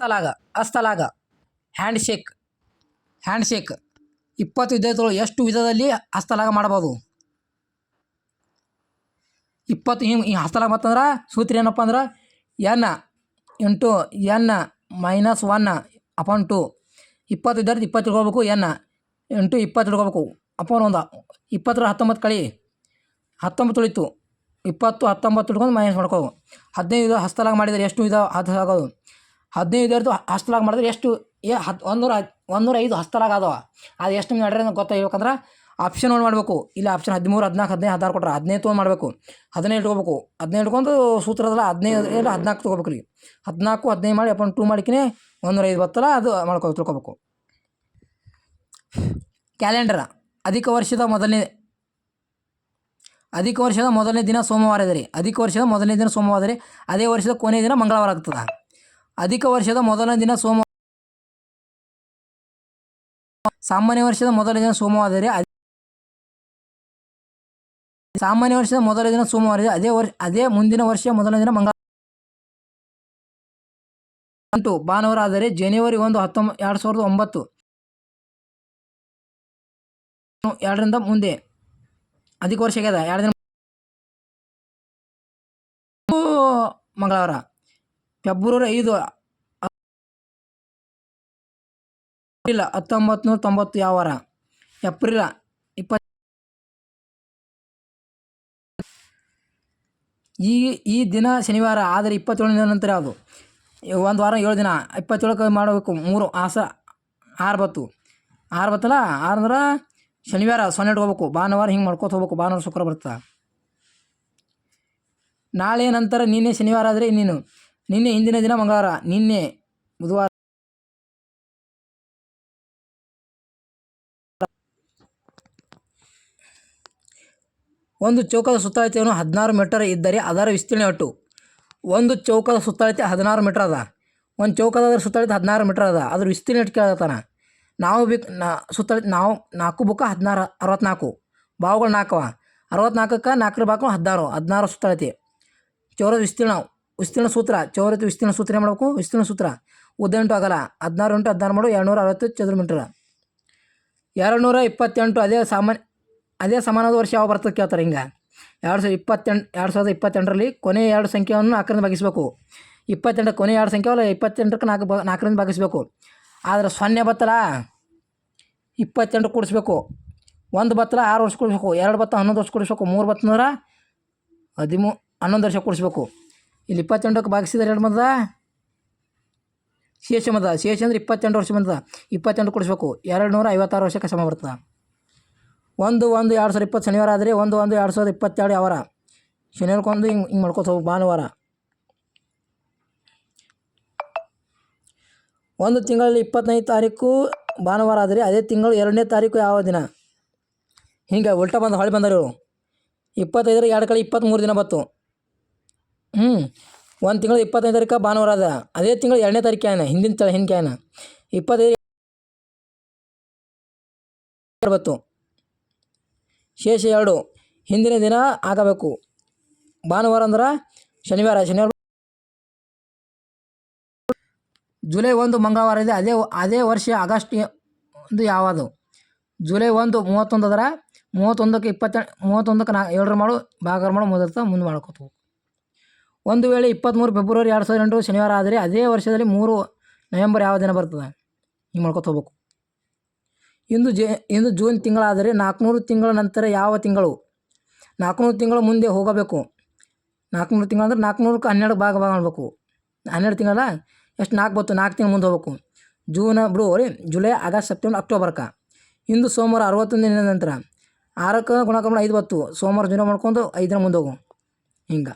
ಹಸ್ತಲಾಗ ಹಸ್ತಲಾಗ hand shake 20 ವಿಧಗಳು. ಎಷ್ಟು ವಿಧದಲ್ಲಿ ಹಸ್ತಲಾಗ ಮಾಡ್ಬೋದು? 20 ಹಿಂಗೆ ಹಸ್ತಲಾಗ ಮತ್ತಂದ್ರೆ ಸೂತ್ರ ಏನಪ್ಪ ಅಂದ್ರೆ ಎನ್ ಇಂಟು ಎನ್ -1/2. 20 ವಿದ್ಯಾರ್ಥಿ 20 ಇಟ್ಕೋಬೇಕು, ಎನ್ ಇಂಟು 20 ಇಟ್ಕೋಬೇಕು ಅಪಾನ್ 1. 20 19 ಕಳಿ 19 ಉಳಿತು. 20 19 ಇಟ್ಕೊಂಡು ಮೈನಸ್ ಮಾಡ್ಕೋ. 15 ಹಸ್ತಲಾಗ ಮಾಡಿದರೆ ಎಷ್ಟು ವಿಧ ಹಸ್ತಲಾಗೋದು? 15 ವಿದ್ಯಾರ್ಥಿ ಹಸ್ತಲಾಗ ಮಾಡಿದ್ರೆ ಎಷ್ಟು 105 ಹಸ್ತಲಾಗ ಅದಾವ. ಅದು ಎಷ್ಟು ಮಾಡ್ರಿ ಅಂತ ಗೊತ್ತಾಗ್ಬೇಕಂದ್ರೆ ಆಪ್ಷನ್ 1 ಮಾಡಬೇಕು. ಇಲ್ಲಿ ಆಪ್ಷನ್ 13 14 15 16 ಕೊಟ್ಟರೆ 15 ತೊಗೊಂಡು ಮಾಡಬೇಕು. 15 ಇಟ್ಕೋಬೇಕು. 15 ಇಟ್ಕೊಂಡು ಸೂತ್ರದಲ್ಲ 15 14 ತೊಗೋಬೇಕು ರೀ. 14 15 ಮಾಡಿ ಅಪಾನ್ 2 ಮಾಡಿಕಿನೇ 105 ಬರ್ತಲ್ಲ, ಅದು ತಿಳ್ಕೊಬೇಕು. ಕ್ಯಾಲೆಂಡರ್ ಅಧಿಕ ವರ್ಷದ ಮೊದಲನೇ ದಿನ ಸೋಮವಾರ ಇದೆ ರೀ. ಅಧಿಕ ವರ್ಷದ ಮೊದಲನೇ ದಿನ ಸೋಮವಾರ ರೀ. ಅದೇ ವರ್ಷದ ಕೊನೆಯ ದಿನ ಮಂಗಳವಾರ ಆಗ್ತದೆ. ಅಧಿಕ ವರ್ಷದ ಮೊದಲನೇ ದಿನ ಸೋಮವಾರ. ಸಾಮಾನ್ಯ ವರ್ಷದ ಮೊದಲನೇ ದಿನ ಸೋಮವಾರ ರೀ. ಸಾಮಾನ್ಯ ವರ್ಷದ ಮೊದಲ ದಿನ ಸೋಮವಾರ ಇದೆ. ಅದೇ ಮುಂದಿನ ವರ್ಷ ಮೊದಲನೇ ದಿನ ಮಂಗಳವಾರ. ಭಾನುವಾರ ಆದರೆ ಜನವರಿ 1 2009 2ರಿಂದ ಮುಂದೆ ಅಧಿಕ ವರ್ಷ ಆಗ್ಯದ. 2 ದಿನ ಮಂಗಳವಾರ. ಫೆಬ್ರವರಿ 5 1990 ಯಾವ ವಾರ? ಏಪ್ರಿಲ್ 20. ಈ ದಿನ ಶನಿವಾರ ಆದರೆ 27 ದಿನ ನಂತರ ಯಾವುದು? ಒಂದು ವಾರ 7 ದಿನ. 27ಕ್ಕೆ ಮಾಡಬೇಕು 3 6 ಬತ್ತು. 6 ಬತ್ತಲ್ಲ, 6 ಅಂದ್ರೆ ಶನಿವಾರ 0 ಇಟ್ಕೋಬೇಕು. ಭಾನುವಾರ ಹಿಂಗೆ ಮಾಡ್ಕೋತ ಹೋಗ್ಬೇಕು. ಭಾನುವಾರ ಶುಕ್ರ ಬರ್ತದೆ. ನಾಳೆ ನಂತರ ನಿನ್ನೆ ಶನಿವಾರ ಆದರೆ ನಿನ್ನೆ ಹಿಂದಿನ ದಿನ ಮಂಗಳವಾರ. ನಿನ್ನೆ ಬುಧವಾರ. ಒಂದು ಚೌಕದ ಸುತ್ತಳತೆಯನ್ನು 16 ಮೀಟರ್ ಇದ್ದರೆ ಅದರ ವಿಸ್ತೀರ್ಣ ಒಟ್ಟು. ಒಂದು ಚೌಕದ ಸುತ್ತಳತೆ 16 ಮೀಟರ್ ಅದ. ಒಂದು ಚೌಕದ ಸುತ್ತಳತೆ 16 ಮೀಟರ್ ಅದ. ಅದ್ರ ವಿಸ್ತೀರ್ಣ ಇಟ್ಟು ಕೇಳತ್ತಾನ. ನಾವು ಸುತ್ತಳತೆ 4 ಬುಕ್ಕ 16 64 ಬಾವುಗಳು 4 ಅವ. 64ಕ್ಕೆ 4 ಬಾಕು 16 ಸುತ್ತಳತೆ. ಚೌರದ ವಿಸ್ತೀರ್ಣ ಸೂತ್ರ. ಚೌರದ ವಿಸ್ತೀರ್ಣ ಸೂತ್ರ ಏನು ಮಾಡಬೇಕು? ವಿಸ್ತೀರ್ಣ ಸೂತ್ರ ಉದ್ದ ಇಂಟು ಅಗಲ 16 × 16 ಮಾಡು 260 ಚದುರ ಮೀಟರ್. 228 ಅದೇ ಸಮಾನವಾದ ವರ್ಷ ಯಾವ ಬರ್ತದೆ ಕೇಳ್ತಾರೆ. ಹಿಂಗೆ 2028ರಲ್ಲಿ ಕೊನೆಯ 2 ಸಂಖ್ಯೆಯನ್ನು 4ರಿಂದ ಭಾಗಿಸಬೇಕು. 28 ಕೊನೆಯ 2 ಸಂಖ್ಯೆ ಅಲ್ಲ, 28ಕ್ಕೆ 4ರಿಂದ ಭಾಗಿಸಬೇಕು. ಆದರೆ 0 ಬತ್ತಲ್ಲ 28 ಕೂಡಿಸ್ಬೇಕು. 1 ಬತ್ತಲ್ಲ 6 ವರ್ಷ ಕೂಡಿಸ್ಬೇಕು. 2 ಬತ್ತ 11 ವರ್ಷ ಕೂಡಿಸ್ಬೇಕು. 3 ಬತ್ತಂದ್ರೆ 11 ವರ್ಷ ಕೂಡಿಸ್ಬೇಕು. ಇಲ್ಲಿ 28ಕ್ಕೆ ಭಾಗಿಸಿದರೆ 2 ಬಂದದ, ಶೇಷ ಅಂದ್ರೆ 28 ವರ್ಷ ಬಂದದ. 28 ಕೂಡಿಸ್ಬೇಕು. 256 ವರ್ಷಕ್ಕೆ ಸಮ ಬರ್ತದೆ. 1/1/2020 ಶನಿವಾರ ಆದರೆ 1/1/2022 ಯಾವ ವಾರ? ಶನಿವಾರಕ್ಕೊಂದು ಹಿಂಗೆ ಮಾಡ್ಕೋತ ಹೋಗಿ. ಭಾನುವಾರ. ಒಂದು ತಿಂಗಳಲ್ಲಿ 25ನೇ ತಾರೀಕು ಭಾನುವಾರ ಆದರೆ ಅದೇ ತಿಂಗಳು 2ನೇ ತಾರೀಕು ಯಾವ ದಿನ? ಹಿಂಗೆ ಉಲ್ಟಾ ಹೊಳ್ಳಿ ಬಂದರು. 25 2 ಕಡೆ 23 ದಿನ ಬತ್ತು. ಒಂದು ತಿಂಗಳು 25ನೇ ತಾರೀಕು ಭಾನುವಾರ ಅದ. ಅದೇ ತಿಂಗಳು 2ನೇ ತಾರೀಕು ಏನ? ಹಿಂದಿನ ಏನ? 25 ಬತ್ತು. ಶೇಷ 2 ಹಿಂದಿನ ದಿನ ಆಗಬೇಕು. ಭಾನುವಾರ ಅಂದ್ರೆ ಶನಿವಾರ. ಜುಲೈ 1 ಮಂಗಳವಾರ ಇದೆ. ಅದೇ ವರ್ಷ ಆಗಸ್ಟ್ 1 ಯಾವುದು? ಜುಲೈ 1 31 ಅದರ. 31ಕ್ಕೆ 7 ಮಾಡು ಭಾಗ ಮಾಡು ಮುಂದೆ ಮಾಡ್ಕೋತ. ಒಂದು ವೇಳೆ 23 ಫೆಬ್ರವರಿ 2008 ಶನಿವಾರ ಆದರೆ ಅದೇ ವರ್ಷದಲ್ಲಿ 3 ನವೆಂಬರ್ ಯಾವ ದಿನ ಬರ್ತದೆ? ಹಿಂಗೆ ಮಾಡ್ಕೋತ ಹೋಗ್ಬೇಕು. ಇಂದು ಜೂನ್ ತಿಂಗಳಾದರೆ 400 ತಿಂಗಳ ನಂತರ ಯಾವ ತಿಂಗಳು? 400 ತಿಂಗಳು ಮುಂದೆ ಹೋಗಬೇಕು. 400 ತಿಂಗಳು ಅಂದ್ರೆ 400ಕ್ಕೆ 12 ಭಾಗ ಮಾಡಬೇಕು. 12 ತಿಂಗಳಲ್ಲ, ಎಷ್ಟು 4 ಬತ್ತು. 4 ತಿಂಗಳು ಮುಂದೆ ಹೋಗ್ಬೇಕು. ಜೂನ್ ಬಿಡು ಜುಲೈ ಆಗಸ್ಟ್ ಸೆಪ್ಟೆಂಬರ್ ಅಕ್ಟೋಬರ್ಗೆ. ಇಂದು ಸೋಮವಾರ 61 ದಿನದ ನಂತರ 6ಕ್ಕೆ ಗುಣಾಕಾರ 5 ಬತ್ತು. ಸೋಮವಾರ 0 ಮಾಡ್ಕೊಂಡು 5 ದಿನ ಮುಂದೆ ಹೋಗು. ಹಿಂಗೆ